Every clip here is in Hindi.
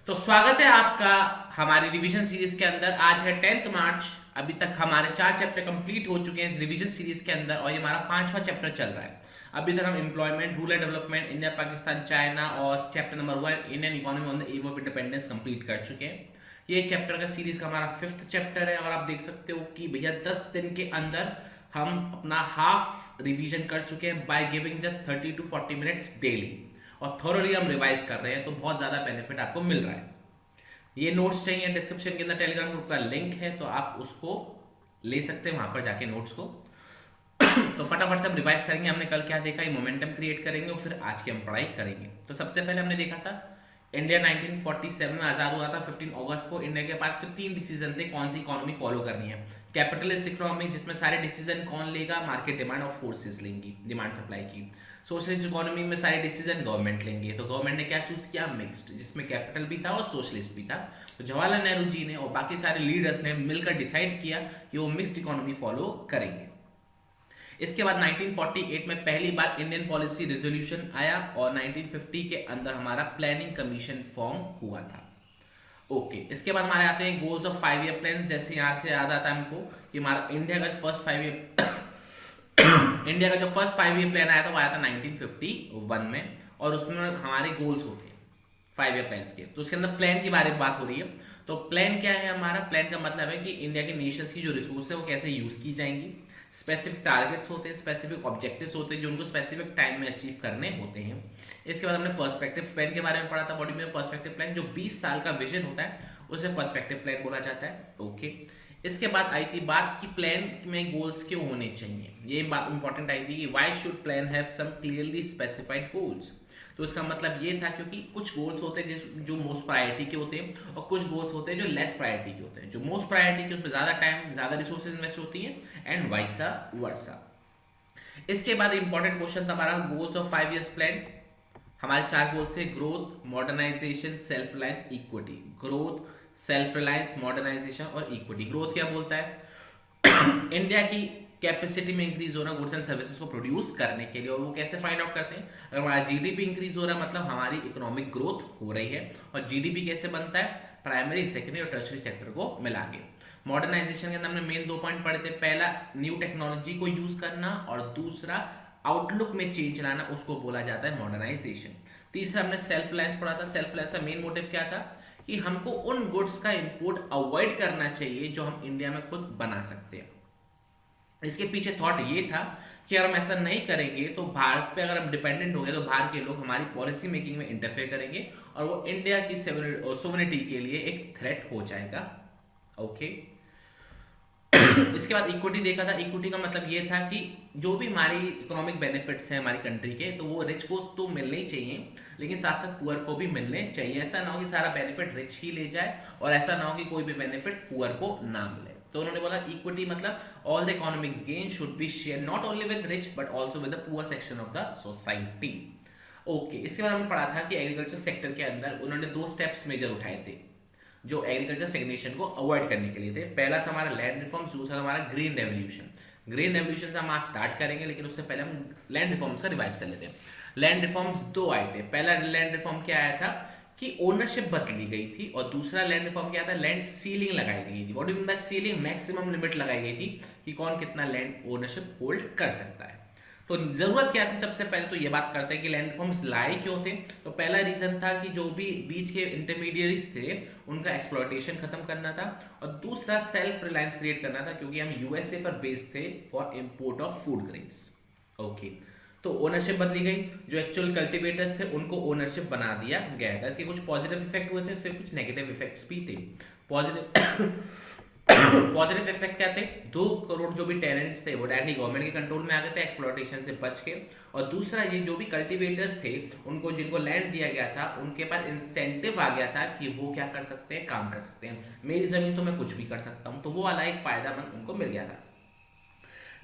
तो स्वागत है आपका हमारी रिवीजन सीरीज के अंदर। आज है 10 मार्च। अभी तक हमारे 4 चैप्टर कंप्लीट हो चुके हैं इस रिवीजन सीरीज के अंदर और ये हमारा 5वां चैप्टर चल रहा है। अभी तक हम employment, rural development, India, Pakistan, China और chapter number 1 Indian economy on the eve of independence complete कर चुके हैं। ये चैप्टर का सीरीज का हमारा 5th चैप्टर है और आप देख सकते हो कि भैया 10 दिन के अंदर हम अपना हाफ रिवीजन कर चुके हैं by giving just 30 to 40 minutes daily और थोरली हम रिवाइज कर रहे हैं, तो बहुत ज्यादा बेनिफिट आपको मिल रहा है। ये नोट्स चाहिए, डिस्क्रिप्शन के अंदर टेलीग्राम ग्रुप का लिंक है, तो आप उसको ले सकते हैं वहां पर जाके नोट्स को। तो फटाफट से हम रिवाइज करेंगे। हमने कल क्या देखा, ये मोमेंटम क्रिएट करेंगे और फिर आज की हम पढ़ाई करेंगे। तो सबसे पहले हमने देखा था इंडिया 1947 में आजाद हुआ था। 15 अगस्त को इंडिया के पास फिर 3 डिसीजन थे कौन सी इकोनॉमी फॉलो करनी है। कैपिटलिस्ट इकोनॉमी, जिसमें सारे डिसीजन कौन लेगा, मार्केट डिमांड और फोर्सेस लेंगी, डिमांड सप्लाई की। सोशलिस्ट इकोनॉमी में सारे डिसीजन गवर्नमेंट लेंगे, तो गवर्नमेंट ने क्या चूज किया, मिक्स्ड, जिसमें कैपिटल भी था और सोशलिस्ट भी था। तो जवाहरलाल नेहरू जी ने और बाकी सारे लीडर्स ने मिलकर डिसाइड किया कि वो मिक्स्ड इकोनॉमी फॉलो करेंगे। इसके बाद 1948 में पहली बार इंडियन पॉलिसी रेजोल्यूशन आया और 1950 के अंदर हमारा प्लानिंग कमीशन फॉर्म हुआ था। ओके, इसके बाद हमारे आते हैं गोल्स ऑफ 5 ईयर प्लान। जैसे यहाँ से याद आता है हमको कि हमारा इंडिया का फर्स्ट 5 ईयर इंडिया का जो फर्स्ट 5 ईयर प्लान आया था वो आया था 1951 में और उसमें हमारे गोल्स होते हैं 5 ईयर प्लान के। तो उसके अंदर प्लान के बारे में बात हो रही है। तो प्लान क्या है हमारा, प्लान का मतलब है कि इंडिया के नेशंस की जो रिसोर्स है वो कैसे यूज की जाएंगी। स्पेसिफिक टारगेट्स होते हैं, स्पेसिफिक ऑब्जेक्टिव्स होते हैं जो उनको स्पेसिफिक टाइम में अचीव करने होते हैं। इसके बाद हमने पर्सपेक्टिव प्लान के बारे में पढ़ा था बॉडी में। पर्सपेक्टिव प्लान जो 20 साल का विजन होता है उसे पर्सपेक्टिव प्लान बोला जाता है। ओके, इसके बाद आई थी बात कि प्लान में गोल्स क्यों होने चाहिए। ये बात इंपॉर्टेंट आई थी कि why should plan have some clearly specified goals. तो इसका मतलब ये था क्योंकि कुछ गोल्स होते हैं जो मोस्ट प्रायोरिटी के होते हैं और कुछ गोल्स होते हैं जो लेस प्रायोरिटी के होते हैं। जो मोस्ट प्रायोरिटी के उसमें ज्यादा टाइम, ज्यादा रिसोर्सेज इन्वेस्ट होती हैं एंड वाइसा वर्सा। इसके बाद इंपॉर्टेंट क्वेश्चन था हमारा गोल्स ऑफ 5 ईयर्स प्लान। हमारे 4 गोल्स है growth, modernisation, self reliance, equity. Growth, self reliance, modernisation और इक्विटी। ग्रोथ क्या बोलता है, इंडिया की कैपेसिटी में इंक्रीज हो रहा है गुड्स एंड सर्विसेज को प्रोड्यूस करने के लिए। और वो कैसे फाइंड आउट करते हैं, अगर हमारा जीडीपी इंक्रीज हो रहा है मतलब हमारी इकोनॉमिक ग्रोथ हो रही है। और जीडीपी कैसे बनता है, प्राइमरी, सेकेंडरी और टर्शरी सेक्टर को मिला के। मॉडर्नाइजेशन के अंदर हमने मेन 2 पॉइंट पढ़े थे। पहला, न्यू टेक्नोलॉजी को यूज करना और दूसरा, आउटलुक में चेंज लाना, उसको बोला जाता है मॉडर्नाइजेशन। तीसरा हमने सेल्फ रिलायंस पढ़ा था। सेल्फ रिलायंस का मेन मोटिव क्या था कि हमको उन गुड्स का इंपोर्ट अवॉइड करना चाहिए जो हम इंडिया में खुद बना सकते हैं। इसके पीछे थॉट ये था कि अगर हम ऐसा नहीं करेंगे तो भारत पे अगर हम डिपेंडेंट हो गए तो बाहर के लोग हमारी पॉलिसी मेकिंग में इंटरफेयर करेंगे और वो इंडिया की सोवरेनिटी के लिए एक थ्रेट हो जाएगा। ओके, इसके बाद इक्विटी देखा था। इक्विटी का मतलब ये था कि जो भी हमारी इकोनॉमिक बेनिफिट्स हैं हमारी कंट्री के, तो वो रिच को तो मिलने ही चाहिए लेकिन साथ साथ पुअर को भी मिलने चाहिए। ऐसा ना हो कि सारा बेनिफिट रिच ही ले जाए और ऐसा ना हो कि कोई भी बेनिफिट पुअर को ना मिले। तो उन्होंने बोला इक्विटी मतलब all the economics gain should be share not only with rich but also with the poor section of the society. Okay, इसके बाद हमने पढ़ा था कि एग्रीकल्चर सेक्टर के अंदर उन्होंने 2 स्टेप्स मेजर उठाए थे जो एग्रीकल्चर स्टैग्नेशन को अवॉइड करने के लिए थे। पहला था हमारा लैंड रिफॉर्म्स, दूसरा हमारा ग्रीन रेवोल्यूशन। ग्रीन रेवोल्यूशन से हम आज स्टार्ट करेंगे लेकिन उससे पहले हम लैंड रिफॉर्म्स का रिवाइज कर लेते हैं। लैंड रिफॉर्म्स 2 आए थे। पहला लैंड रिफॉर्म क्या आया था कि ओनरशिप बदली गई थी और दूसरा लैंड रिफॉर्म क्या था, लैंड सीलिंग लगाई गई थी। What do you mean by ceiling, maximum limit लगाई गई थी कि कौन कितना लैंड ओनरशिप होल्ड कर सकता है। तो जरूरत क्या थी, सबसे पहले तो ये बात करते हैं कि लैंड रिफॉर्म्स लाए क्यों थे। तो पहला रीजन था कि जो भी बीच के इंटरमीडिएरीज थे उनका एक्सप्लॉयटेशन खत्म करना था और दूसरा सेल्फ रिलायंस क्रिएट करना था क्योंकि हम यूएसए पर बेस्ड थे for import of food grains. Okay, तो ओनरशिप बदली गई, जो एक्चुअल कल्टीवेटर्स थे उनको ओनरशिप बना दिया गया था। इसके कुछ पॉजिटिव इफेक्ट हुए थे, इससे कुछ नेगेटिव इफेक्ट्स भी थे। पॉजिटिव पॉजिटिव इफेक्ट क्या थे, 2 करोड़ जो भी टेनेंट्स थे वो डायरेक्टली गवर्नमेंट के कंट्रोल में आ गए थे एक्सप्लॉयटेशन से बच के। और दूसरा, ये जो भी कल्टीवेटर्स थे उनको जिनको लैंड दिया गया था उनके पास इंसेंटिव आ गया था कि वो क्या कर सकते हैं, काम कर सकते हैं। मेरी जमीन तो मैं कुछ भी कर सकता हूं, तो वो वाला एक फायदा उनको मिल गया था।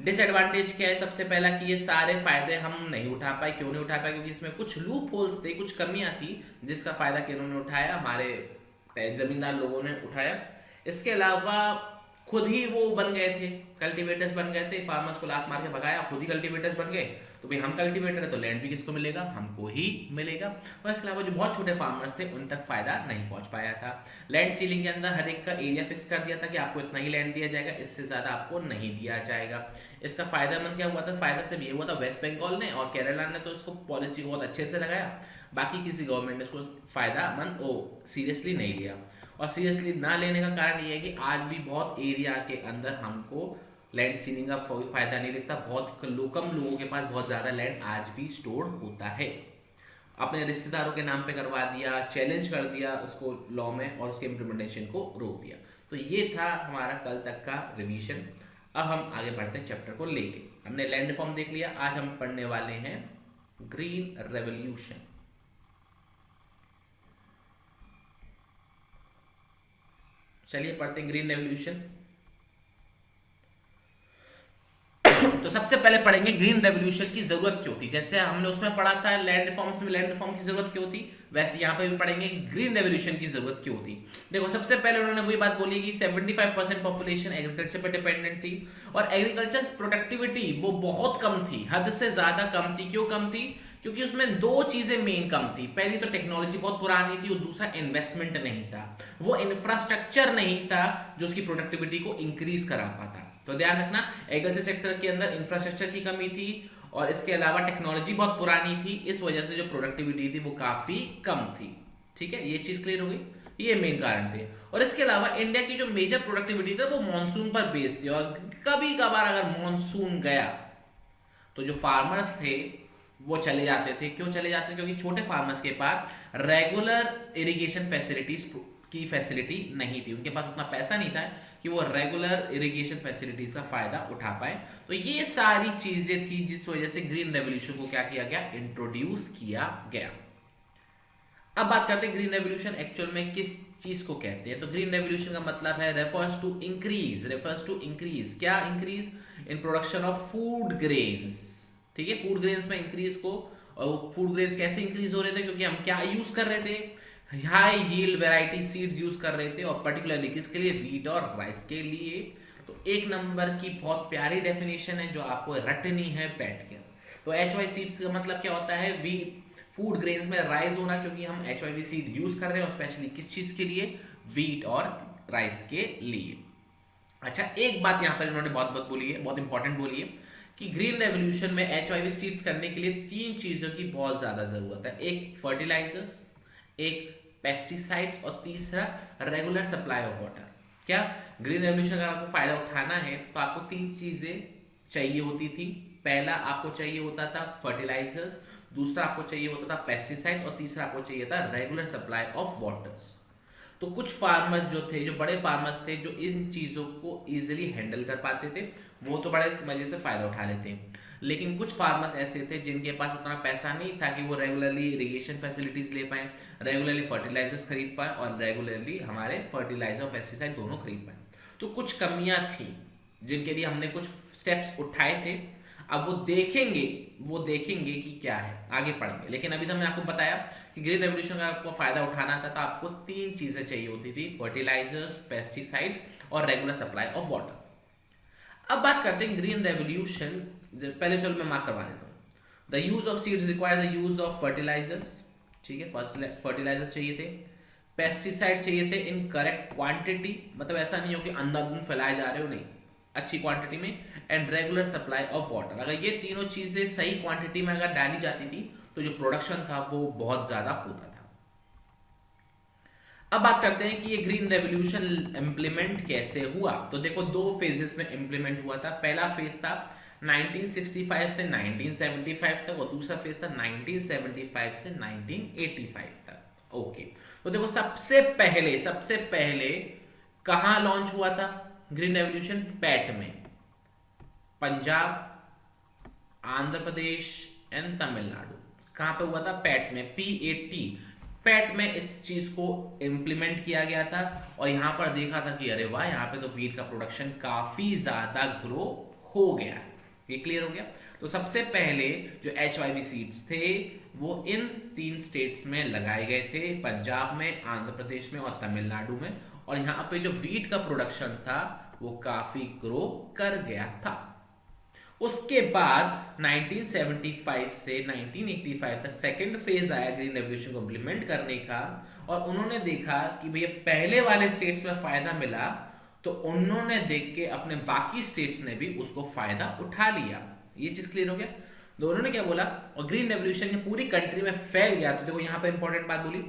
डिसएडवांटेज क्या है, सबसे पहला कि ये सारे फायदे हम नहीं उठा पाए। क्यों नहीं उठा पाए, क्योंकि इसमें कुछ लूप होल्स थे, कुछ कमियां थी जिसका फायदा किन्होंने उठाया, हमारे जमींदार लोगों ने उठाया। इसके अलावा खुद ही वो बन गए थे, कल्टीवेटर्स बन गए थे, फार्मर्स को लात मार के भगाया, खुद ही कल्टीवेटर्स बन गए। तो भाई हम कल्टीवेटर है तो लैंड भी किसको मिलेगा, हमको ही मिलेगा। और इसके अलावा जो बहुत छोटे फार्मर्स थे उन तक फायदा नहीं पहुंच पाया था। लैंड सीलिंग के अंदर हर एक का एरिया फिक्स कर दिया था कि आपको इतना ही लैंड दिया जाएगा, इससे ज्यादा आपको नहीं दिया जाएगा। इसका फायदामंद क्या हुआ था, फायदा सिर्फ ये हुआ था वेस्ट बंगाल ने और केरला ने तो इसको पॉलिसी बहुत अच्छे से लगाया, बाकी किसी गवर्नमेंट ने इसको फायदामंद सीरियसली नहीं लिया। और सीरियसली ना लेने का कारण ये है कि आज भी बहुत एरिया के अंदर हमको लैंड सीलिंग का कोई फायदा नहीं दिखता। बहुत कम लोगों के पास बहुत ज्यादा लैंड आज भी स्टोर होता है। अपने रिश्तेदारों के नाम पे करवा दिया, चैलेंज कर दिया उसको लॉ में और उसके इम्प्लीमेंटेशन को रोक दिया। तो ये था हमारा कल तक का रिवीजन। अब हम आगे बढ़ते हैं चैप्टर को लेके। हमने लैंड रिफॉर्म देख लिया, आज हम पढ़ने वाले हैं ग्रीन रेवोल्यूशन। चलिए पढ़ते हैं ग्रीन रेवोल्यूशन। तो सबसे पहले पढ़ेंगे ग्रीन रेवोल्यूशन की जरूरत क्यों थी। जैसे हमने उसमें पढ़ा था लैंड रिफॉर्म्स में लैंड रिफॉर्म की जरूरत क्यों थी, वैसे यहाँ पे भी पढ़ेंगे ग्रीन रेवोल्यूशन की जरूरत क्यों थी। देखो सबसे पहले उन्होंने वही बात बोली कि 75% पॉपुलेशन एग्रीकल्चर पर डिपेंडेंट थी और एग्रीकल्चर प्रोडक्टिविटी वो बहुत कम थी, हद से ज्यादा कम थी। क्यों कम थी, क्योंकि उसमें दो चीजें मेन कम थी। पहली तो टेक्नोलॉजी बहुत पुरानी थी और दूसरा इन्वेस्टमेंट नहीं था, वो इंफ्रास्ट्रक्चर नहीं था जो उसकी प्रोडक्टिविटी को इंक्रीज करा पाता। तो ध्यान रखना एग्रीकल्चर सेक्टर के अंदर इंफ्रास्ट्रक्चर की कमी थी और इसके अलावा टेक्नोलॉजी बहुत पुरानी थी, इस वजह से जो प्रोडक्टिविटी थी वो काफी कम थी। ठीक है, ये चीज क्लियर हो गई, ये मेन कारण थे। और इसके अलावा इंडिया की जो मेजर प्रोडक्टिविटी थी वो मानसून पर बेस्ड थी और कभी कभार अगर मानसून गया तो जो फार्मर्स थे वो चले जाते थे। क्यों चले जाते थे, क्योंकि छोटे फार्मर्स के पास रेगुलर इरिगेशन फैसिलिटीज की फैसिलिटी नहीं थी, उनके पास उतना पैसा नहीं था कि वो रेगुलर इरिगेशन फैसिलिटीज का फायदा उठा पाए। तो ये सारी चीजें थी जिस वजह से ग्रीन रेवोल्यूशन को क्या किया गया, इंट्रोड्यूस किया गया। अब बात करते हैं ग्रीन रेवोल्यूशन एक्चुअल में किस चीज को कहते हैं। तो ग्रीन रेवोल्यूशन का मतलब है रेफर्स टू इंक्रीज क्या increase in production of food grains. ठीक है, फूड ग्रेन्स में इंक्रीज को, और फूड ग्रेन्स कैसे इंक्रीज हो रहे थे, क्योंकि हम क्या यूज कर रहे थे, high yield variety seeds use कर रहे थे और पर्टिकुलरली किसके लिए, वीट और राइस के लिए। तो एक नंबर की बहुत प्यारी डेफिनेशन है जो आपको रटनी है बैठ के। तो HY सीड्स का मतलब क्या होता है, वी फूड ग्रेन्स में राइज होना, क्योंकि हम HYV सीड यूज कर रहे हैं और स्पेशली किस चीज के लिए, वीट और राइस के लिए। अच्छा, एक बात यहाँ पर इन्होंने बहुत बोली है, बहुत इंपॉर्टेंट बोली है कि ग्रीन रेवोल्यूशन में HYV सीड्स करने के लिए तीन चीजों की बहुत ज्यादा जरूरत है। एक फर्टिलाइजर्स, एक पेस्टिसाइड्स और तीसरा रेगुलर सप्लाई ऑफ वाटर। क्या ग्रीन रेवोल्यूशन का आपको फायदा उठाना है तो आपको तीन चीजें चाहिए होती थी। पहला आपको चाहिए होता था फर्टिलाइजर्स, दूसरा आपको चाहिए होता था पेस्टिसाइड और तीसरा आपको चाहिए था रेगुलर सप्लाई ऑफ वाटर्स। तो कुछ फार्मर्स जो थे, जो बड़े फार्मर्स थे, जो इन चीजों को इजीली हैंडल कर पाते थे, वो तो बड़े मजे से फायदा उठा लेते हैं। लेकिन कुछ फार्मर्स ऐसे थे जिनके पास उतना पैसा नहीं था कि वो रेगुलरली इरिगेशन फैसिलिटीज ले पाए, रेगुलरली फर्टिलाइजर्स खरीद पाए और रेगुलरली हमारे फर्टिलाइजर और पेस्टिसाइड दोनों खरीद पाए। तो कुछ कमियां थी जिनके लिए हमने कुछ स्टेप्स उठाए थे। अब वो देखेंगे कि क्या है, आगे पढ़ेंगे। लेकिन अभी तो मैंने आपको बताया कि ग्रीन रेवोल्यूशन का आपको फायदा उठाना था तो आपको तीन चीजें चाहिए होती थी, फर्टिलाइजर्स, पेस्टिसाइड्स और रेगुलर सप्लाई ऑफ वाटर। अब बात करते हैं ग्रीन रेवोल्यूशन, पहले चलो मैं मार्क करवा देता हूँ। The use of seeds require the use of fertilisers. ठीक है, फर्टिलाइजर्स चाहिए थे, पेस्टिसाइड चाहिए थे इन करेक्ट क्वांटिटी, मतलब ऐसा नहीं हो कि अंधाधुंध फैलाए जा रहे हो, नहीं, अच्छी क्वांटिटी में, and regular supply of water. अगर ये तीनों चीजें सही क्वांटिटी में अगर डाली जाती थी तो जो प्रोडक्शन था वो बहुत ज्यादा होता था। अब बात करते हैं कि ये ग्रीन रेवोल्यूशन इंप्लीमेंट कैसे हुआ। तो देखो दो फेजेस में इंप्लीमेंट हुआ था। पहला फेज था 1965 से 1975 तक और दूसरा फेज था 1975 से 1985 तक। ओके, तो देखो सबसे पहले कहां लॉन्च हुआ था ग्रीन रेवोल्यूशन, पैट में, पंजाब, आंध्र प्रदेश एंड तमिलनाडु। कहां पे हुआ था, पैट में, PAT, पैट में इस चीज को इंप्लीमेंट किया गया था। और यहां पर देखा था कि अरे वाह, यहां पे तो वीट का प्रोडक्शन काफी ज्यादा ग्रो हो गया। ये क्लियर हो गया। तो सबसे पहले जो HYV सीड्स थे वो इन तीन स्टेट्स में लगाए गए थे, पंजाब में, आंध्र प्रदेश में और तमिलनाडु में। और यहाँ पे जो वीट का प्रोडक्शन था वो काफी ग्रो कर गया था। उसके बाद 1975 से 1985 तक सेकंड फेज आया ग्रीन रेवोल्यूशन को इम्प्लीमेंट करने का, और उन्होंने देखा कि भैया पहले वाले स्टेट्स में फायदा मिला, तो उन्होंने देख के अपने बाकी स्टेट्स ने भी उसको फायदा उठा लिया। ये चीज क्लियर हो गया। तो उन्होंने क्या बोला, और ग्रीन रेवोल्यूशन पूरी कंट्री में फैल गया। तो देखो यहां पर इंपॉर्टेंट बात बोली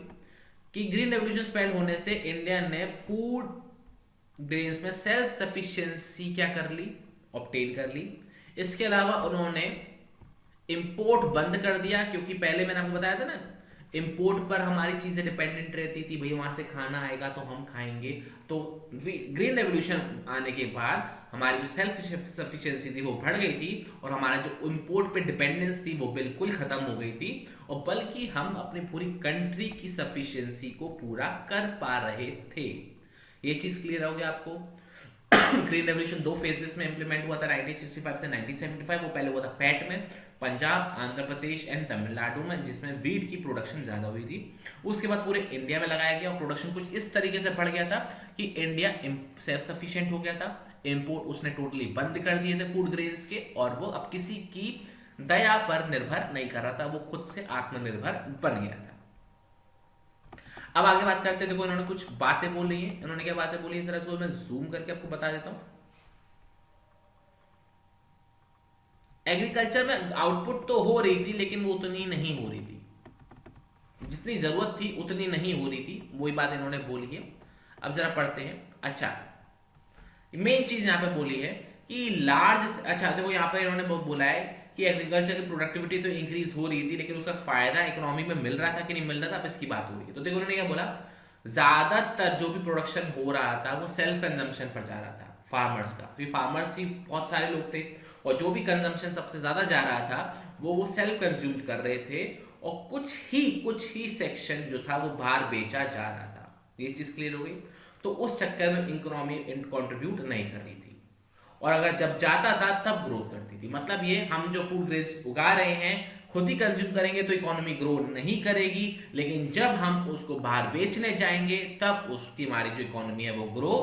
कि ग्रीन रेवोल्यूशन फैल होने से इंडिया ने फूड ग्रेन्स में सेल्फ सफिशिएंसी क्या कर ली, ऑब्टेन कर ली। इसके अलावा उन्होंने इंपोर्ट बंद कर दिया, क्योंकि पहले मैंने आपको बताया था ना, इंपोर्ट पर हमारी चीजें डिपेंडेंट रहती थी, भाई वहां से खाना आएगा तो हम खाएंगे। तो ग्रीन रेवोल्यूशन आने के बाद हमारी जो सेल्फ सफिशिएंसी थी वो बढ़ गई थी, और हमारा जो इंपोर्ट पे डिपेंडेंस थी वो बिल्कुल खत्म हो गई थी, और बल्कि हम अपनी पूरी कंट्री की सफिशिएंसी को पूरा कर पा रहे थे। ये चीज क्लियर हो गया आपको। ग्रीन रेवोल्यूशन दो फेजेस में इंप्लीमेंट हुआ था, 1965 से 1975। वो पहले हुआ था पैट में, पंजाब, आंध्र प्रदेश एंड तमिलनाडु में, जिसमें वीट की प्रोडक्शन ज्यादा हुई थी। उसके बाद पूरे इंडिया में लगाया गया, और प्रोडक्शन कुछ इस तरीके से बढ़ गया था कि इंडिया सेल्फ सफिशिएंट हो गया था। इंपोर्ट उसने टोटली बंद कर दिए थे फूड ग्रेन्स के, और वो अब किसी की दया पर निर्भर नहीं कर रहा था, वो खुद से आत्मनिर्भर बन गया था। अब आगे बात करते हैं। देखो इन्होंने कुछ बातें बोली हैं। इन्होंने क्या बातें बोली है, जरा इसको मैं जूम करके आपको बता देता हूं। एग्रीकल्चर में आउटपुट तो हो रही थी, लेकिन वो उतनी नहीं हो रही थी, जितनी जरूरत थी उतनी नहीं हो रही थी। वही बात इन्होंने बोली है। अब जरा पढ़ते हैं। अच्छा, मेन चीज यहां पे बोली है कि लार्ज, अच्छा देखो यहां पे इन्होंने बोला है कि एग्रीकल्चर की प्रोडक्टिविटी तो इंक्रीज हो रही थी, लेकिन उसका फायदा इकोनॉमी में मिल रहा था कि नहीं मिल रहा था, अब इसकी बात हो रही है। तो देखो उन्होंने क्या बोला, ज्यादातर जो भी प्रोडक्शन हो रहा था वो सेल्फ कंजम्पशन पर जा रहा था फार्मर्स का, क्योंकि फार्मर्स ही बहुत सारे लोग थे, और जो भी कंजम्पशन सबसे ज्यादा जा रहा था वो सेल्फ कंज्यूम कर रहे थे, और कुछ ही सेक्शन जो था वो बाहर बेचा जा रहा था। ये चीज क्लियर हो गई। तो उस चक्कर में इकोनॉमी कंट्रीब्यूट नहीं कर रही थी, और अगर जब जाता था तब ग्रो करती थी। मतलब ये हम जो फूड ग्रेन्स उगा रहे हैं खुद ही कंज्यूम करेंगे तो इकोनॉमी ग्रो नहीं करेगी, लेकिन जब हम उसको बाहर बेचने जाएंगे तब उसकी हमारी जो इकोनॉमी है वो ग्रो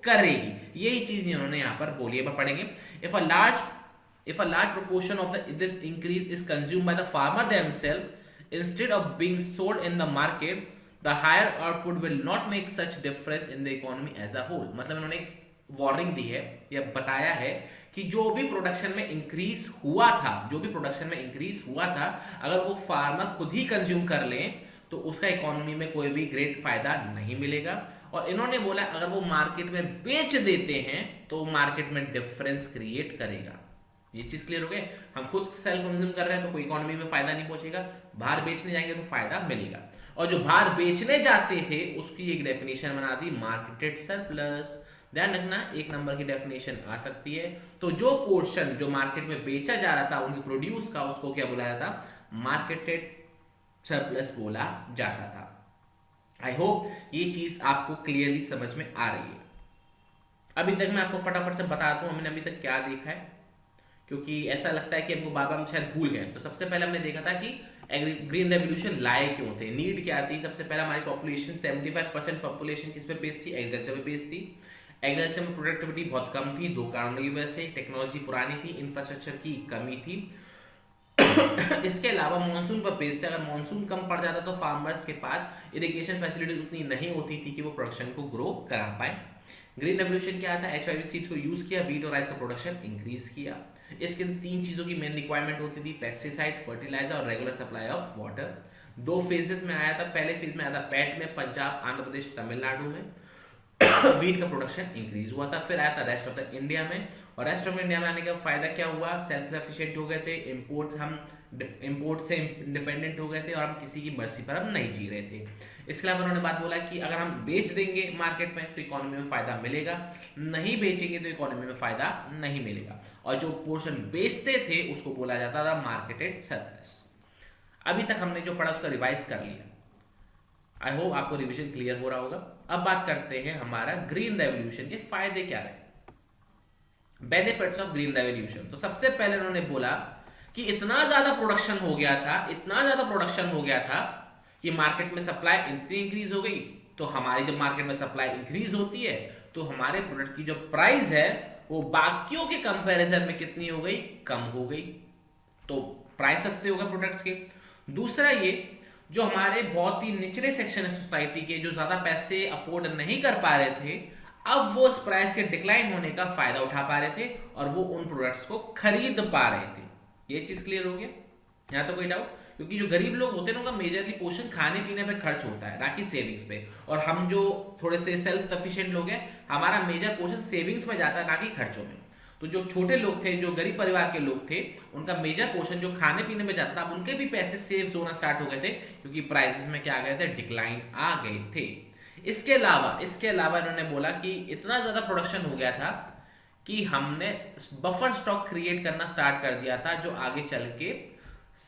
करेगी। यही चीज इन्होंने यहां पर बोली है। पढ़ेंगे, if a large proportion of this increase is consumed by the farmer themselves instead of being sold in the market, the higher output will not make such difference in the economy as a whole। मतलब इन्होंने वार्निंग दी है या बताया है कि जो भी प्रोडक्शन में इंक्रीज हुआ था, अगर वो फार्मर खुद ही कंज्यूम कर लें तो उसका इकोनॉमी में कोई भी ग्रेट फायदा नहीं मिलेगा। और इन्होंने बोला अगर वो मार्केट में बेच देते हैं तो मार्केट में डिफरेंस क्रिएट करेगा। ये चीज क्लियर हो गई। हम खुद सेल्फ कंज्यूम कर रहे हैं तो कोई इकोनॉमी में फायदा नहीं पहुंचेगा, बाहर बेचने जाएंगे तो फायदा मिलेगा। और जो बाहर बेचने जाते थे उसकी एक डेफिनेशन बना दी, मार्केटेड सरप्लस। ध्यान रखना, एक नंबर की डेफिनेशन आ सकती है। तो जो पोर्शन जो मार्केट में बेचा जा रहा था उनके प्रोड्यूस का, उसको क्या बोला जाता, मार्केटेड सरप्लस बोला जाता था। आई होप ये चीज आपको क्लियरली समझ में आ रही है। अभी तक मैं आपको फटाफट से बताता हूं हमने अभी तक क्या देखा है, क्योंकि ऐसा लगता है कि हमको बाबा हम शायद भूल गए। तो सबसे पहले हमने देखा था कि ग्रीन रेवोल्यूशन लाए क्यों थे, नीड क्या थी। सबसे पहले हमारी पॉपुलेशन 75% पॉपुलेशन किस पे बेस्ड थी, एग्रीकल्चर पे बेस्ड थी। एग्रीकल्चर में प्रोडक्टिविटी बहुत कम थी, दो कारणों की वजह से, टेक्नोलॉजी पुरानी थी, इंफ्रास्ट्रक्चर की कमी थी। इसके अलावा मानसून पर बेस्ड थे। अगर मानसून कम पड़ जाता तो फार्मर्स के पास इरिगेशन फैसिलिटीज उतनी नहीं होती थी कि वो प्रोडक्शन को ग्रो करा पाए। ग्रीन रेवोल्यूशन क्या था, एचवाईवी सीड्स को यूज किया, व्हीट और राइस का प्रोडक्शन इंक्रीज किया। इसके अंदर तीन चीजों की मेन रिक्वायरमेंट होती थी, पेस्टिसाइड, फर्टिलाइजर और रेगुलर सप्लाई ऑफ वाटर। दो फेजेस में आया था। पहले फेज में आया था पैट में, पंजाब, आंध्र प्रदेश, तमिलनाडु में व्हीट का प्रोडक्शन इंक्रीज हुआ था। फिर आया था रेस्ट ऑफ द इंडिया में, और रेस्ट ऑफ इंडिया में आने का फायदा क्या हुआ, सेल्फ सफिशिएंट हो गए थे, इंपोर्ट से इंडिपेंडेंट हो गए थे, और हम किसी की मर्जी पर हम नहीं जी रहे थे। इसके अलावा उन्होंने बात बोला कि अगर हम बेच देंगे मार्केट में तो इकोनॉमी में फायदा मिलेगा, नहीं बेचेंगे तो इकोनॉमी में फायदा नहीं मिलेगा। और जो पोर्शन बेचते थे उसको बोला जाता था मार्केटेड सरप्लस। अभी तक हमने जो पढ़ा उसका रिवाइज कर लिया। आई होप आपको रिवीजन क्लियर हो रहा होगा। अब बात करते हैं हमारा ग्रीन रेवोल्यूशन के फायदे क्या रहे, बेनिफिट्स ऑफ ग्रीन रेवोल्यूशन। तो सबसे पहले उन्होंने बोला कि इतना ज्यादा प्रोडक्शन हो गया था कि मार्केट में सप्लाई इतनी इंक्रीज हो गई। तो हमारी जब मार्केट में सप्लाई इंक्रीज होती है तो हमारे प्रोडक्ट की जो प्राइस है वो बाकियों के कंपैरिजन में कितनी हो गई, कम हो गई। तो प्राइस सस्ते हो गए प्रोडक्ट्स के। दूसरा ये जो हमारे बहुत ही निचले सेक्शन है सोसाइटी के, जो ज्यादा पैसे अफोर्ड नहीं कर पा रहे थे, अब वो उस प्राइस के डिक्लाइन होने का फायदा उठा पा रहे थे और वो उन प्रोडक्ट्स को खरीद पा रहे थे। ये चीज क्लियर हो गया? यहाँ तो कोई डाउट? क्योंकि जो गरीब लोग होते हैं उनका मेजरली पोर्शन खाने पीने पे खर्च होता है, ना कि सेविंग्स पे। और हम जो थोड़े से सेल्फ सफिशिएंट लोग हैं, हमारा मेजर पोर्शन सेविंग्स में जाता है, ना कि खर्चों में। तो जो छोटे लोग थे, जो गरीब परिवार के लोग थे, उनका मेजर पोर्शन जो खाने पीने में जाता था, उनके भी पैसे सेव होना स्टार्ट हो गए थे, क्योंकि प्राइसेस में क्या आ गए थे, डिक्लाइन आ गए थे। इसके अलावा इन्होंने बोला कि इतना ज्यादा प्रोडक्शन हो गया था कि हमने बफर स्टॉक क्रिएट करना स्टार्ट कर दिया था, जो आगे चल के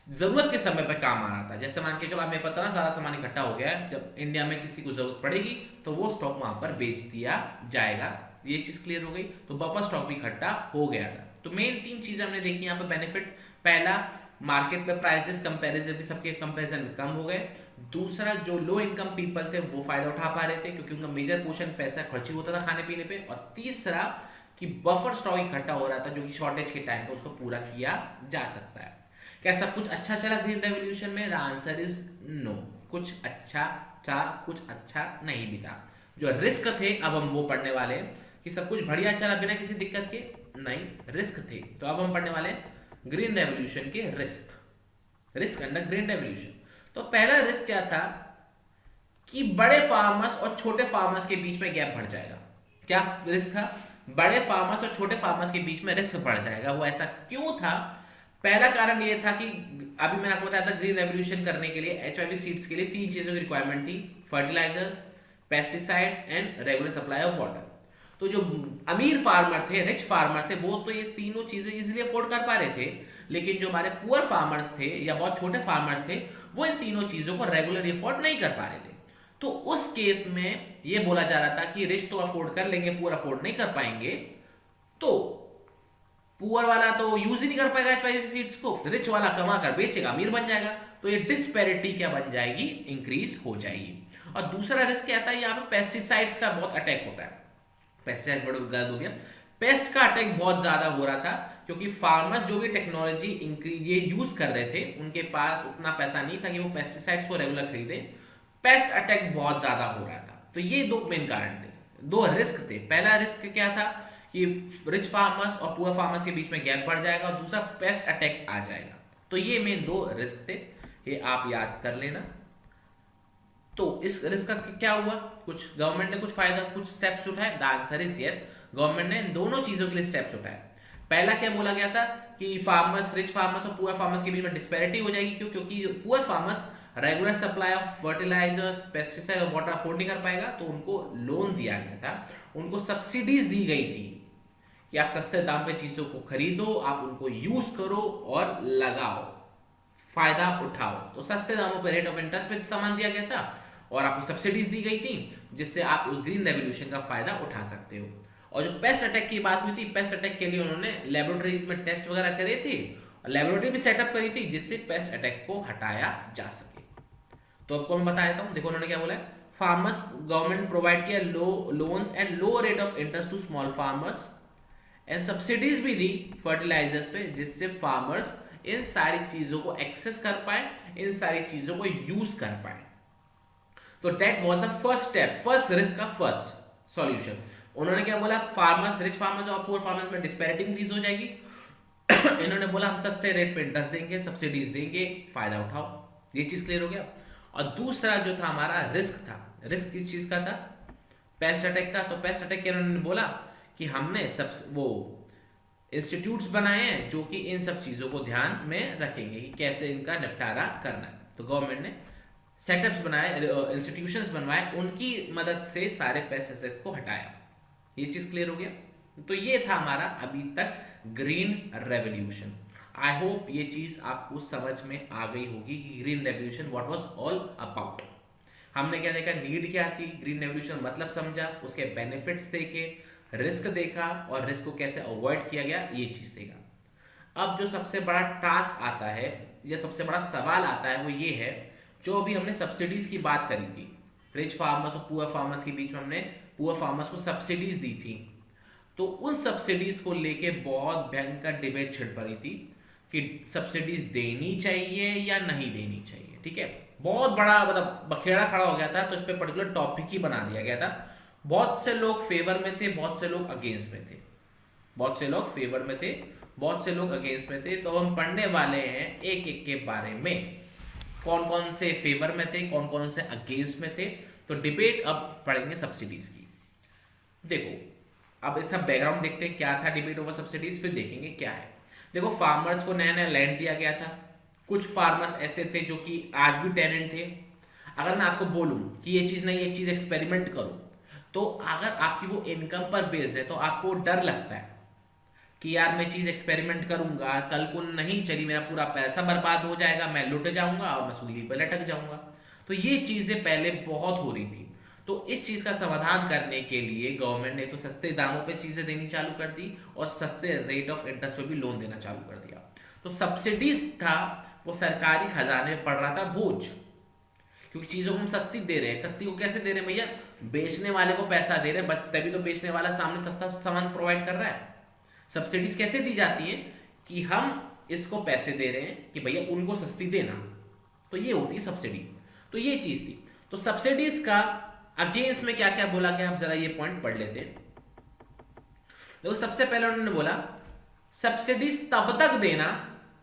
जरूरत के समय पे काम आ रहा था। जैसे मान के चलो, हमें पता ना सारा सामान इकट्ठा हो गया है, जब इंडिया में किसी को जरूरत पड़ेगी तो वो स्टॉक वहां पर बेच दिया जाएगा। ये चीज क्लियर हो गई। तो बफर स्टॉक भी इकट्ठा हो गया था। तो मेन 3 चीजें हमने देखी यहाँ पे बेनिफिट। पहला, मार्केट में प्राइसेस कंपैरिजन सबके कंपैरिजन कम हो गए। दूसरा, जो लो इनकम पीपल थे वो फायदा उठा पा रहे थे, क्योंकि उनका मेजर पोर्शन पैसा खर्च ही होता था खाने पीने पे। और तीसरा कि बफर स्टॉक इकट्ठा हो रहा था, जो कि शॉर्टेज के टाइम पे उसको पूरा किया जा सकता है। क्या सब कुछ अच्छा चला ग्रीन रेवोल्यूशन में? The answer is no. कुछ अच्छा था, कुछ अच्छा नहीं भी था। जो रिस्क थे, अब हम वो पढ़ने वाले हैं कि सब कुछ बढ़िया चला बिना किसी दिक्कत के? नहीं, रिस्क थे। तो अब हम पढ़ने वाले हैं ग्रीन रेवोल्यूशन के रिस्क अंडर ग्रीन रेवोल्यूशन। तो पहला रिस्क क्या था कि बड़े फार्मर्स और छोटे फार्मर्स के बीच में गैप बढ़ जाएगा। क्या रिस्क था? बड़े फार्मर्स और छोटे फार्मर्स के बीच में रिस्क बढ़ जाएगा। वो ऐसा क्यों था? पहला कारण ये था कि अभी मैंने आपको बताया था, ग्रीन रेवोल्यूशन करने के लिए एचवाईवी सीड्स के लिए 3 चीजों की रिक्वायरमेंट थी: fertilisers, pesticides and regular supply of water. तो जो अमीर फार्मर थे, रिच फार्मर थे, वो तो ये तीनों चीजें इजीली अफोर्ड कर पा रहे थे। लेकिन जो हमारे पुअर फार्मर्स थे या बहुत छोटे फार्मर्स थे, वो इन तीनों चीजों को रेगुलरली अफोर्ड नहीं कर पा रहे थे। तो उस केस में ये बोला जा रहा था कि रिच तो अफोर्ड कर लेंगे, पुअर अफोर्ड नहीं कर पाएंगे। तो पुअर वाला तो यूज ही नहीं कर पाएगा एचवाईवी सीड्स को, रिच वाला कमा कर बेचेगा, अमीर बन जाएगा। तो ये डिस्पैरिटी क्या बन जाएगी? इंक्रीज हो जाएगी। और दूसरा रिस्क क्या आता है? यहाँ पे पेस्टिसाइड्स का बहुत अटैक होता है। पेस्टिसाइड बड़ा गलत हो गया। पेस्ट का अटैक बहुत ज्यादा हो रहा था, क्योंकि फार्मर्स जो भी टेक्नोलॉजी ये यूज कर रहे थे, उनके पास उतना पैसा नहीं था कि वो पेस्टिसाइड्स को रेगुलर खरीदे। पेस्ट अटैक बहुत ज्यादा हो रहा था। तो ये 2 मेन कारण थे, 2 रिस्क थे। पहला रिस्क क्या था कि रिच फार्मर्स और पुअर फार्मर्स के बीच में गैप बढ़ जाएगा, और दूसरा पेस्ट अटैक आ जाएगा। तो ये मेन 2 रिस्क थे, ये आप याद कर लेना। तो इस रिस्क का क्या हुआ? कुछ गवर्नमेंट ने कुछ फायदा, कुछ स्टेप्स उठाए। The answer is yes, government ने दोनों चीजों के लिए स्टेप्स उठाए। पहला क्या बोला गया था कि फार्मर्स, रिच फार्मर्स और पुअर फार्मर्स के बीच में डिस्पैरिटी हो जाएगी। क्यों? क्योंकि poor farmers regular supply of fertilisers, pesticide और वाटर अफोर्ड नहीं कर पाएगा, तो उनको लोन दिया गया था, उनको सब्सिडीज दी गई थी कि आप सस्ते दाम पे चीजों को खरीदो, आप उनको यूज करो और लगाओ, फायदा उठाओ। तो सस्ते दामों पे रेट ऑफ इंटरेस्ट पे सामान दिया गया था, और आपको सब्सिडीज दी गई थी, जिससे आप उस ग्रीन रेवोल्यूशन का फायदा उठा सकते हो। और जो पेस्ट अटैक की बात हुई थी, पेस्ट अटैक के लिए उन्होंने लेबोरेटरीज में टेस्ट वगैरह करे थे, लेबोरेटरी भी सेटअप करी थी, जिससे पेस्ट अटैक को हटाया जा सके। तो आपको मैं बता देता हूं, देखो उन्होंने क्या बोला है। फार्मर्स, गवर्नमेंट प्रोवाइड किया loans and low rate of interest to small farmers, and subsidies भी दी फर्टिलाइजर्स पे, जिससे फार्मर्स इन सारी चीजों को एक्सेस कर पाए, इन सारी चीजों को यूज कर पाए। तो that was the first step, first risk का फर्स्ट सॉल्यूशन। उन्होंने क्या बोला? फार्मर्स, रिच फार्मर्स और पुअर फार्मर्स में डिस्पैरिटी इंक्रीज हो जाएगी। इन्होंने बोला हम सस्ते रेट पे इंटरेस्ट देंगे, सब्सिडीज देंगे, फायदा उठाओ। ये चीज क्लियर हो गया। और दूसरा जो था हमारा रिस्क था, रिस्क किस चीज का था? पेस्ट अटैक का। तो पेस्ट अटैक के उन्होंने बोला कि हमने सब वो इंस्टीट्यूट्स बनाए हैं जो कि इन सब चीजों को ध्यान में रखेंगे कि कैसे इनका निपटारा करना है। तो गवर्नमेंट ने सेटअप्स बनाए, इंस्टीट्यूशंस बनवाए, उनकी मदद से सारे पेस्टिसाइड को हटाया। ये चीज क्लियर हो गया। तो ये था हमारा अभी तक ग्रीन रेवोल्यूशन। आई होप ये चीज आपको समझ में आ गई होगी कि green revolution what was all about. हमने क्या देखा? नीड क्या थी, ग्रीन रेवोल्यूशन मतलब समझा, उसके बेनिफिट्स देखे, रिस्क देखा, और रिस्क को कैसे अवॉइड किया गया, ये चीज देखा। अब जो सबसे बड़ा टास्क आता है या सबसे बड़ा सवाल आता है वो ये है, जो अभी हमने सब्सिडीज की बात करी थी, रिच फार्मर्स और पुअर फार्मर्स के बीच में हमने पुअर फार्मर्स को सब्सिडीज दी थी। तो उन सब्सिडीज को लेके बहुत भयंकर डिबेट छिड़ पड़ी थी कि सब्सिडीज देनी चाहिए या नहीं देनी चाहिए। ठीक है, बहुत बड़ा मतलब बखेड़ा खड़ा हो गया था, तो इस पे पर्टिकुलर टॉपिक ही बना दिया गया था। बहुत से लोग फेवर में थे, बहुत से लोग अगेंस्ट में थे, बहुत से लोग फेवर में थे, बहुत से लोग अगेंस्ट में थे। तो हम पढ़ने वाले हैं एक एक के बारे में, कौन कौन से फेवर में थे, कौन कौन से अगेंस्ट में थे। तो डिबेट अब पढ़ेंगे सब्सिडीज की। देखो अब इसका बैकग्राउंड देखते हैं, क्या था डिबेट ओवर सब्सिडीज, फिर देखेंगे क्या है। देखो फार्मर्स को नया नया लैंड दिया गया था। कुछ फार्मर्स ऐसे थे जो कि आज भी टेनेंट थे। अगर मैं आपको बोलूं कि ये चीज नहीं, ये चीज एक्सपेरिमेंट करो, तो अगर आपकी वो इनकम पर बेस है तो आपको डर लगता है कि यार मैं चीज एक्सपेरिमेंट करूंगा, कल को नहीं चली, मेरा पूरा पैसा बर्बाद हो जाएगा, मैं लुट जाऊंगा और मैं सूली पर लटक जाऊंगा। तो ये चीजें पहले बहुत हो रही थी। तो इस चीज का समाधान करने के लिए गवर्नमेंट ने तो सस्ते दामों पे चीजें देनी चालू कर दी और सस्ते रेट ऑफ इंटरेस्ट पे भी लोन देना चालू कर दिया। तो सब्सिडीज था वो सरकारी खजाने में पड़ रहा था बोझ, क्योंकि चीजों को हम सस्ती दे रहे हैं। सस्ती को कैसे दे रहे हैं भैया, बेचने वाले को पैसा दे रहे हैं, बस तभी तो बेचने वाला सामने सस्ता सामान प्रोवाइड कर रहा है। सब्सिडीज कैसे दी जाती है कि हम इसको पैसे दे रहे हैं कि भैया उनको सस्ती देना, तो ये होती है सब्सिडी। तो ये चीज थी। तो सब्सिडीज का अगेंस्ट में क्या क्या बोला गया, आप जरा ये पॉइंट पढ़ लेते हैं। देखो सबसे पहले उन्होंने बोला सब्सिडीज तब तक देना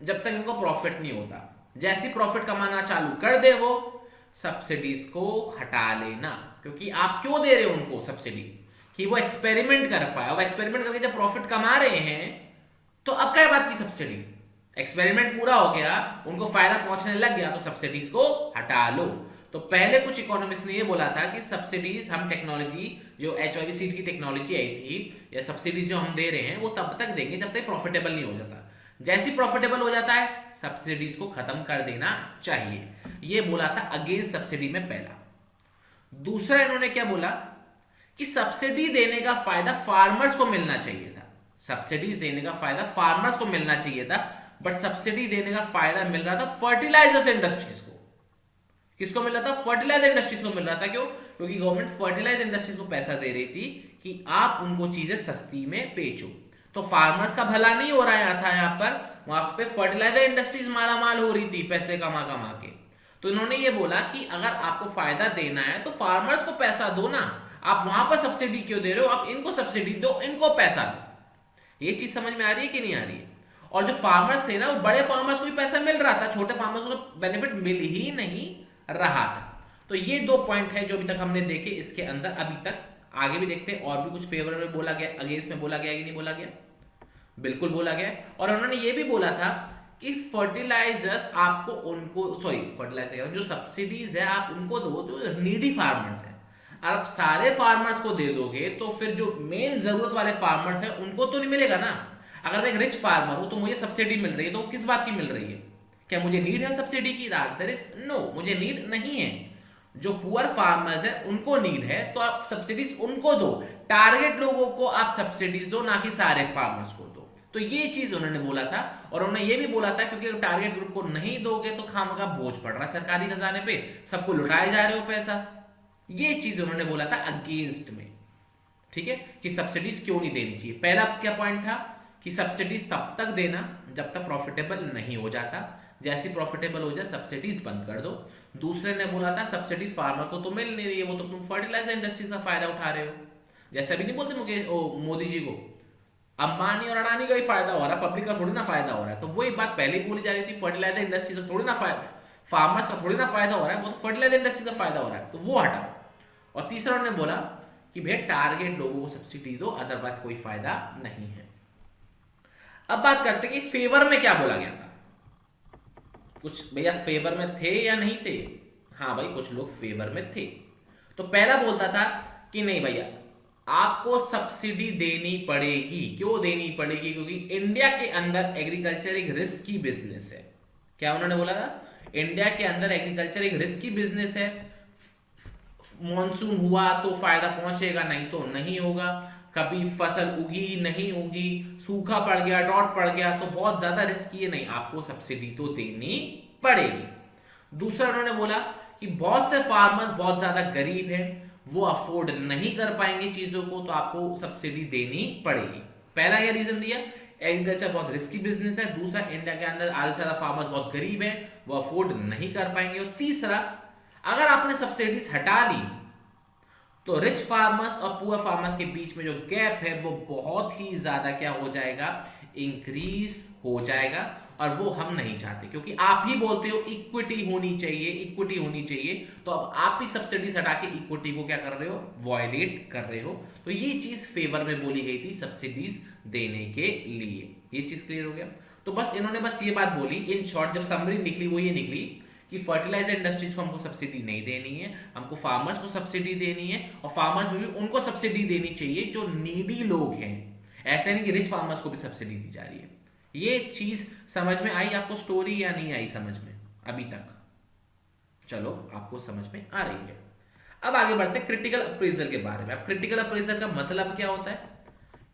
जब तक इनको प्रॉफिट नहीं होता। जैसी प्रॉफिट कमाना चालू कर दे वो सब्सिडीज को हटा लेना। क्योंकि आप क्यों दे रहे हो उनको सब्सिडी, कि वो एक्सपेरिमेंट कर पाए। अब एक्सपेरिमेंट करके जब प्रॉफिट कमा रहे हैं तो अब क्या बात की सब्सिडी, एक्सपेरिमेंट पूरा हो गया, उनको फायदा पहुंचने लग गया, तो सब्सिडीज को हटा लो। तो पहले कुछ इकोनॉमिस्ट ने ये बोला था कि सब्सिडीज हम टेक्नोलॉजी जो एचवाईवी सीड की टेक्नोलॉजी आई थी या सब्सिडीज जो हम दे रहे हैं वो तब तक देंगे जब तक प्रॉफिटेबल नहीं हो जाता। जैसे प्रॉफिटेबल हो जाता है सब्सिडीज को खत्म कर देना चाहिए। ये बोला था अगेंस्ट सब्सिडी में पहला। दूसरा इन्होंने क्या बोला कि सब्सिडी देने का फायदा फार्मर्स को मिलना चाहिए था। सब्सिडीज देने का फायदा फार्मर्स को मिलना चाहिए था, बट सब्सिडी देने का फायदा मिल रहा था फर्टिलाइजर्स इंडस्ट्रीज को। किसको मिल रहा था, फर्टिलाइजर इंडस्ट्रीज को मिल रहा था। क्यों, क्योंकि गवर्नमेंट फर्टिलाइजर इंडस्ट्रीज को पैसा दे रही थी कि आप उनको चीजें सस्ती में बेचो। तो फार्मर्स का भला नहीं हो रहा था यहाँ पर, वहां पे फर्टिलाइजर इंडस्ट्रीज माला माल हो रही थी पैसे कमा कमा के। तो इन्होंने ये बोला कि अगर आपको फायदा देना है तो फार्मर्स को पैसा दो ना, आप वहां पर सब्सिडी क्यों दे रहे हो, आप इनको सब्सिडी दो, इनको पैसा दो। ये चीज समझ में आ रही है कि नहीं आ रही है। और जो फार्मर्स थे ना, वो बड़े फार्मर्स को भी पैसा मिल रहा था, छोटे फार्मर्स को बेनिफिट मिल ही नहीं रहा था। तो ये दो पॉइंट है जो अभी तक हमने देखे इसके अंदर। अभी तक आगे भी देखते हैं और भी कुछ फेवर में बोला गया, अगेंस्ट में बोला गया कि नहीं बोला गया, बिल्कुल बोला गया। और उन्होंने ये भी बोला था कि फर्टिलाइजर्स आपको उनको फर्टिलाइजर जो सब्सिडीज है आप उनको दो जो नीडी फार्मर्स है। आप सारे फार्मर्स को दे दोगे तो फिर जो मेन जरूरत वाले फार्मर्स है उनको तो नहीं मिलेगा ना। अगर मैं एक रिच फार्मर हूं तो मुझे सब्सिडी मिल रही है, तो किस बात की मिल रही है, क्या मुझे नीड है सब्सिडी की? आंसर इज नो, मुझे नीड नहीं है। जो पुअर फार्मर्स है उनको नीड है, तो आप सब्सिडीज उनको दो, टारगेट लोगों को आप सब्सिडीज दो, ना कि सारे फार्मर्स को दो। तो ये चीज उन्होंने बोला था। और उन्होंने ये भी बोला था क्योंकि टारगेट ग्रुप को नहीं दोगे तो खामखा बोझ पड़ रहा है सरकारी खजाने पे, सबको लुटाए जा रहे हो पैसा। ये चीज उन्होंने बोला था अगेंस्ट में। ठीक है, कि सब्सिडीज क्यों नहीं देनी चाहिए। पहला क्या पॉइंट था कि सब्सिडीज तब तक देना जब तक प्रॉफिटेबल नहीं हो जाता, जैसे प्रॉफिटेबल हो जाए सब्सिडीज बंद कर दो। दूसरे ने बोला था सब्सिडीज फार्मर को तो मिल नहीं रही है, वो तो तुम फर्टिलाइजर इंडस्ट्रीज का फायदा उठा रहे हो। जैसे अभी नहीं बोलते मुकेश मोदी जी को, अंबानी और अडानी का ही फायदा हो रहा है, पब्लिक का थोड़ी ना फायदा हो रहा है। तो वही बात पहले ही बोली जा रही थी, फर्टिलाइजर इंडस्ट्रीज का थोड़ी ना फार्मर्स का थोड़ी ना फायदा हो रहा है, वो तो फर्टिलाइजर इंडस्ट्री का फायदा हो रहा है, तो वो हटाओ। और तीसरा उन्होंने बोला कि भैया टारगेट लोगों को सब्सिडी दो, अदरवाइज कोई फायदा नहीं है। अब बात करते हैं कि फेवर में क्या बोला गया था। कुछ भैया फेवर में थे या नहीं थे? हाँ भाई, कुछ लोग फेवर में थे। तो पहला बोलता था कि नहीं भैया आपको सब्सिडी देनी पड़ेगी। क्यों देनी पड़ेगी? क्योंकि इंडिया के अंदर एग्रीकल्चर एक रिस्की बिजनेस है। क्या उन्होंने बोला था? इंडिया के अंदर एग्रीकल्चर एक रिस्की बिजनेस है। मॉनसून हुआ तो फायदा पहुंचेगा, नहीं तो नहीं होगा। कभी फसल उगी नहीं उगी, सूखा पड़ गया, ड्रॉट पड़ गया, तो बहुत ज्यादा रिस्की है, नहीं आपको सब्सिडी तो देनी पड़ेगी। दूसरा उन्होंने बोला कि बहुत से फार्मर्स बहुत ज्यादा गरीब हैं, वो अफोर्ड नहीं कर पाएंगे चीजों को, तो आपको सब्सिडी देनी पड़ेगी। पहला यह रीजन दिया, एग्रीकल्चर बहुत रिस्की बिजनेस है। दूसरा, इंडिया के अंदर आधे से ज्यादा फार्मर्स बहुत गरीब है, वो अफोर्ड नहीं कर पाएंगे। और तीसरा, अगर आपने सब्सिडीज हटा ली तो रिच फार्मर्स और पुअर फार्मर्स के बीच में जो गैप है वो बहुत ही ज्यादा क्या हो जाएगा, इंक्रीज हो जाएगा। और वो हम नहीं चाहते, क्योंकि आप ही बोलते हो इक्विटी होनी चाहिए, इक्विटी होनी चाहिए, तो अब आप ही सब्सिडीज हटा के इक्विटी को क्या कर रहे हो, वॉयलेट कर रहे हो। तो ये चीज फेवर में बोली गई थी सब्सिडीज देने के लिए। ये चीज क्लियर हो गया। तो बस इन्होंने बस ये बात बोली, इन शॉर्ट जब समरी निकली वो ये निकली कि फर्टिलाइजर इंडस्ट्रीज को हमको सब्सिडी नहीं देनी है, हमको फार्मर्स को सब्सिडी देनी है, और फार्मर्स में भी उनको सब्सिडी देनी चाहिए जो नीडी लोग हैं। ऐसे नहीं कि रिच फार्मर्स को भी सब्सिडी दी जा रही है। ये चीज समझ में आई आपको स्टोरी या नहीं आई समझ में अभी तक? चलो आपको समझ में आ रही है। अब आगे बढ़ते हैं क्रिटिकल अप्रेजल के बारे में। अब क्रिटिकल अप्रेजल का मतलब क्या होता है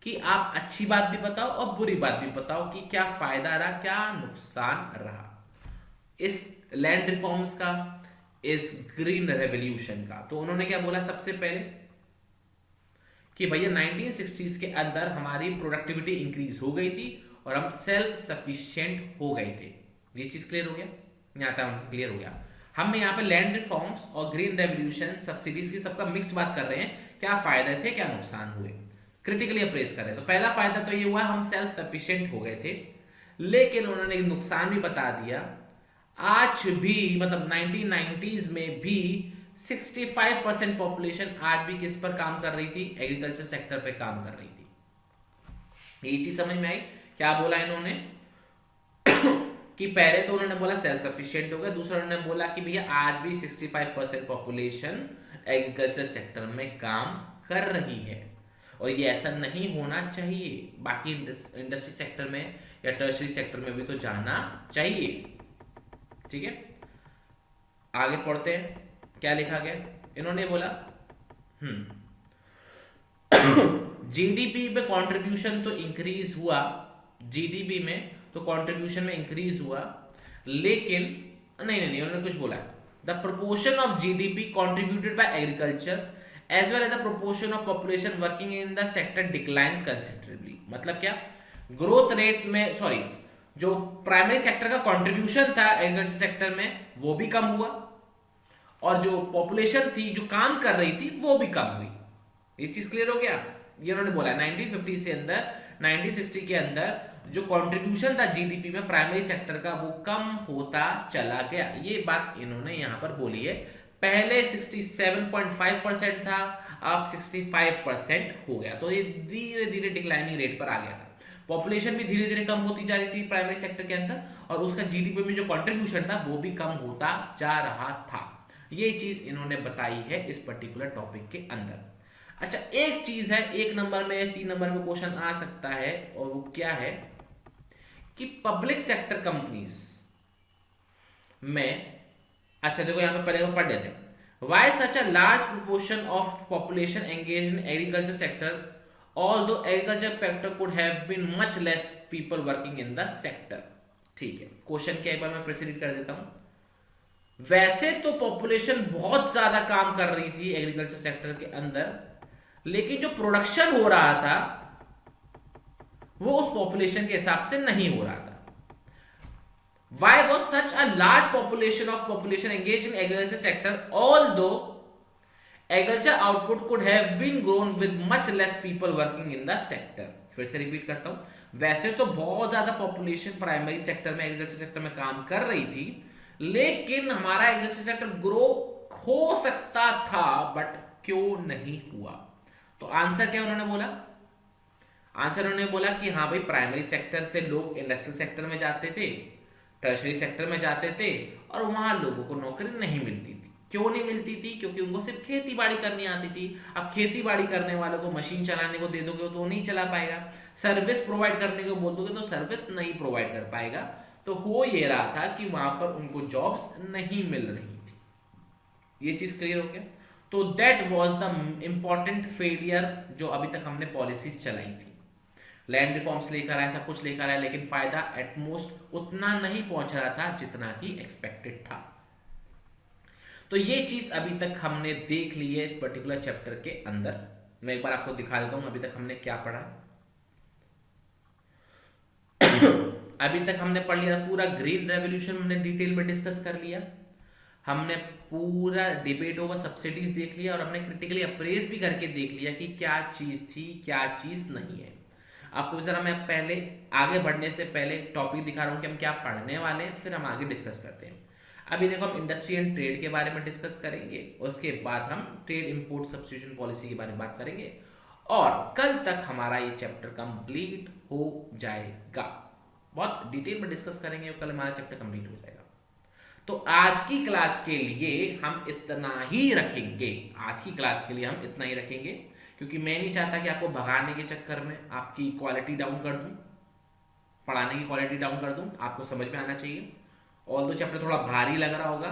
कि आप अच्छी बात भी बताओ और बुरी बात भी बताओ कि क्या फायदा रहा, क्या नुकसान रहा इस लैंड रिफॉर्म्स का, इस ग्रीन रेवोल्यूशन का। तो उन्होंने क्या बोला सबसे पहले कि भैया 1960s के अंदर हमारी प्रोडक्टिविटी इंक्रीज हो गई थी और हम सेल्फ सफिशिएंट हो गए थे। ये चीज क्लियर हो गया, यहाँ तक हम क्लियर हो गया। हम यहाँ पे लैंड रिफॉर्म्स और ग्रीन रेवोल्यूशन, सब्सिडीज की सबका मिक्स बात कर रहे हैं, क्या फायदे थे क्या नुकसान हुए, क्रिटिकली अप्रेस कर रहे हैं। तो पहला फायदा तो ये हुआ हम सेल्फ सफिशिएंट हो गए थे, लेकिन उन्होंने नुकसान भी बता दिया। आज भी मतलब 1990s में भी 65% पॉपुलेशन आज भी किस पर काम कर रही थी, एग्रीकल्चर सेक्टर पे काम कर रही थी। ये चीज समझ में आई? क्या बोला इन्होंने कि पहले तो उन्होंने बोला सेल्फ सफिशिएंट हो गया, दूसरा उन्होंने बोला कि भैया आज भी 65% पॉपुलेशन एग्रीकल्चर सेक्टर में काम कर रही है, और ये ऐसा नहीं होना चाहिए। बाकी इंडस्ट्री सेक्टर में या टर्शरी सेक्टर में भी तो जाना चाहिए। ठीक है, आगे पढ़ते हैं क्या लिखा गया। इन्होंने बोला जीडीपी पे कंट्रीब्यूशन तो इंक्रीज हुआ, जीडीपी में तो कंट्रीब्यूशन में इंक्रीज हुआ, लेकिन नहीं उन्होंने कुछ बोला, the proportion of GDP contributed by agriculture as well as the proportion of population working in the sector declines considerably. मतलब क्या, ग्रोथ रेट में सॉरी जो प्राइमरी सेक्टर का कंट्रीब्यूशन था एग्रीकल्चर सेक्टर में वो भी कम हुआ, और जो पॉपुलेशन थी जो काम कर रही थी वो भी कम हुई। ये चीज क्लियर हो गया। ये उन्होंने बोला 1950 से अंदर 1960 के अंदर जो कंट्रीब्यूशन था जीडीपी में प्राइमरी सेक्टर का वो कम होता चला गया। ये बात इन्होंने यहां पर बोली है। पहले 67.5% था, अब 65% हो गया। तो ये धीरे धीरे डिक्लाइनिंग रेट पर आ गया था। पॉपुलेशन भी धीरे धीरे कम होती जा रही थी प्राइमरी सेक्टर के अंदर, और उसका जीडीपी में जो कंट्रीब्यूशन था वो भी कम होता जा रहा था। ये चीज इन्होंने बताई है इस पर्टिकुलर टॉपिक के अंदर। अच्छा, एक चीज है, एक नंबर में 3 नंबर में क्वेश्चन आ सकता है, और वो क्या है कि पब्लिक सेक्टर कंपनीज में, अच्छा देखो यहां पे पहले हम पढ़ लेते हैं, why such a large proportion of population engage in agriculture sector although agriculture sector could have been much less people working in the sector। ठीक है, क्वेश्चन क्या एक बार मैं फिर से रीड कर देता हूं। वैसे तो पॉपुलेशन बहुत ज्यादा काम कर रही थी एग्रीकल्चर सेक्टर के अंदर, लेकिन जो प्रोडक्शन हो रहा था वो उस पॉपुलेशन के हिसाब से नहीं हो रहा था। Why was such a large population engaged in agriculture sector although agriculture output could have been grown with much less people working in the sector। फिर से रिपीट करता हूं, वैसे तो बहुत ज्यादा पॉपुलेशन प्राइमरी सेक्टर में एग्रीकल्चर सेक्टर में काम कर रही थी, लेकिन हमारा एग्रीकल्चर सेक्टर ग्रो हो सकता था, बट क्यों नहीं हुआ? तो आंसर क्या उन्होंने बोला? आंसर उन्होंने बोला कि हाँ भाई, प्राइमरी सेक्टर से लोग इंडस्ट्रियल सेक्टर में जाते थे, टर्शरी सेक्टर में जाते थे, और वहां लोगों को नौकरी नहीं मिलती थी। क्यों नहीं मिलती थी? क्योंकि उनको सिर्फ खेती बाड़ी करनी आती थी। अब खेती बाड़ी करने वालों को मशीन चलाने को दे दोगे तो वो नहीं चला पाएगा, सर्विस प्रोवाइड करने को बोल दोगे तो सर्विस नहीं प्रोवाइड कर पाएगा। तो हो ये रहा था कि वहां पर उनको जॉब्स नहीं मिल रही थी। ये चीज क्लियर हो गया। तो that was the important failure जो अभी तक हमने पॉलिसीज चलाई थी। लैंड रिफॉर्म्स लेकर आया, सब कुछ लेकर आया, लेकिन फायदा एटमोस्ट उतना नहीं पहुंच रहा था जितना कि एक्सपेक्टेड था। तो ये चीज अभी तक हमने देख ली है इस पर्टिकुलर चैप्टर के अंदर। मैं एक बार आपको दिखा देता हूं अभी तक हमने क्या पढ़ा। अभी तक हमने पढ़ लिया पूरा ग्रीन रेवोल्यूशन, हमने डिटेल में डिस्कस कर लिया। हमने पूरा डिबेट ओवर सब्सिडीज देख लिया और हमने क्रिटिकली अप्रेज भी करके देख लिया कि क्या चीज थी क्या चीज नहीं है। आपको जरा मैं पहले आगे बढ़ने से पहले टॉपिक दिखा रहा हूं कि हम क्या पढ़ने वाले हैं, फिर हम आगे डिस्कस करते हैं। अभी देखो हम इंडस्ट्री एंड ट्रेड के बारे में डिस्कस करेंगे, उसके बाद हम ट्रेड इंपोर्ट सब्स्टिट्यूशन पॉलिसी के बारे में बात करेंगे और कल तक हमारा ये चैप्टर कंप्लीट हो जाएगा। बहुत डिटेल में डिस्कस करेंगे और कल हमारा चैप्टर कंप्लीट हो जाएगा। तो आज की क्लास के लिए हम इतना ही रखेंगे, आज की क्लास के लिए हम इतना ही रखेंगे, क्योंकि मैं नहीं चाहता कि आपको भगाने के चक्कर में आपकी क्वालिटी डाउन कर दूं, पढ़ाने की क्वालिटी डाउन कर दूं। आपको समझ में आना चाहिए। ऑल दो चैप्टर थोड़ा भारी लग रहा होगा,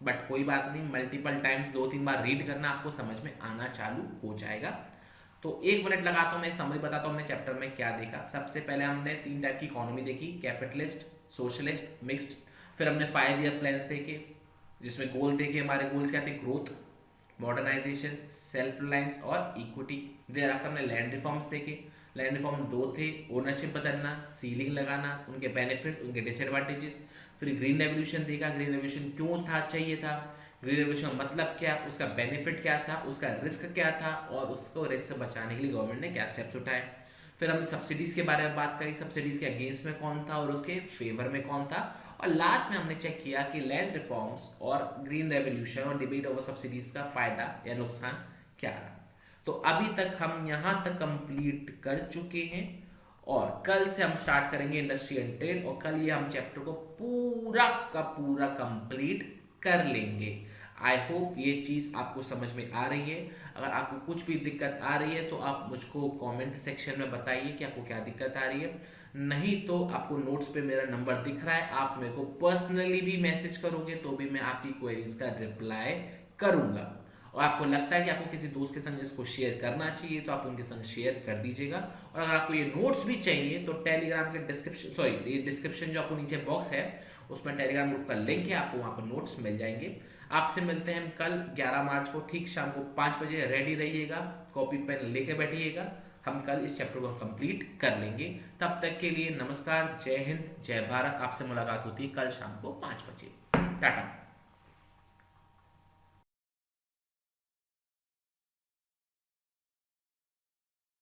बट कोई बात नहीं, मल्टीपल टाइम्स 2-3 बार रीड करना आपको समझ में आना चालू हो जाएगा। तो 1 मिनट लगाता हूं, मैं समझ बताता हूं हमने चैप्टर में क्या देखा। सबसे पहले हमने 3 टाइप की इकोनॉमी देखी, कैपिटलिस्ट, सोशलिस्ट, मिक्स्ड। फिर हमने 5 ईयर प्लान्स देखे जिसमें गोल देखे, हमारे गोल्स क्या थे, ग्रोथ, मॉडर्नाइजेशन, सेल्फ रिलायंस और इक्विटी। देर आफ्टर हमने लैंड रिफॉर्म्स देखे। लैंड रिफॉर्म 2 थे, ओनरशिप बदलना, सीलिंग लगाना, उनके बेनिफिट, उनके डिसएडवांटेजेस। फिर ग्रीन रेवोल्यूशन देखा, ग्रीन रेवोल्यूशन क्यों था, चाहिए था, ग्रीन रेवोल्यूशन मतलब क्या, उसका बेनिफिट क्या था, उसका रिस्क क्या था और उसको रिस्क से बचाने के लिए गवर्नमेंट ने क्या स्टेप्स उठाए। फिर हमने सब्सिडीज के बारे में बात करी, सब्सिडीज के अगेंस्ट में कौन था और उसके फेवर में कौन था। और लास्ट में हमने चेक किया कि लैंड रिफॉर्म्स और ग्रीन रेवोल्यूशन और डिबेट ओवर सब्सिडीज का फायदा या नुकसान क्या रहा। तो अभी तक हम यहां तक कंप्लीट कर चुके हैं और कल से हम स्टार्ट करेंगे इंडस्ट्री एंड ट्रेड और कल ये हम चैप्टर को पूरा का पूरा कंप्लीट कर लेंगे। आई होप ये चीज आपको समझ में आ रही है। अगर आपको कुछ भी दिक्कत आ रही है तो आप मुझको कमेंट सेक्शन में बताइए कि आपको क्या दिक्कत आ रही है। नहीं तो आपको नोट्स पे मेरा नंबर दिख रहा है, आप मेरे को पर्सनली भी मैसेज करोगे तो भी मैं आपकी क्वेरीज का रिप्लाई करूंगा। और आपको लगता है कि आपको किसी दोस्त के संग इसको शेयर करना चाहिए तो आप उनके संग शेयर कर दीजिएगा। और अगर आपको ये नोट्स भी चाहिए तो टेलीग्राम के डिस्क्रिप्शन, ये डिस्क्रिप्शन जो आपको नीचे बॉक्स है उसमें टेलीग्राम ग्रुप का लिंक है, आपको वहां पर नोट्स मिल जाएंगे। आपसे मिलते हैं हम कल 11 मार्च को ठीक शाम को 5 बजे। रेडी रहिएगा, कॉपी पेन लेके बैठिएगा, हम कल इस चैप्टर को कंप्लीट कर लेंगे। तब तक के लिए नमस्कार, जय हिंद, जय भारत। आपसे मुलाकात होती है कल शाम को 5 बजे। टाटा।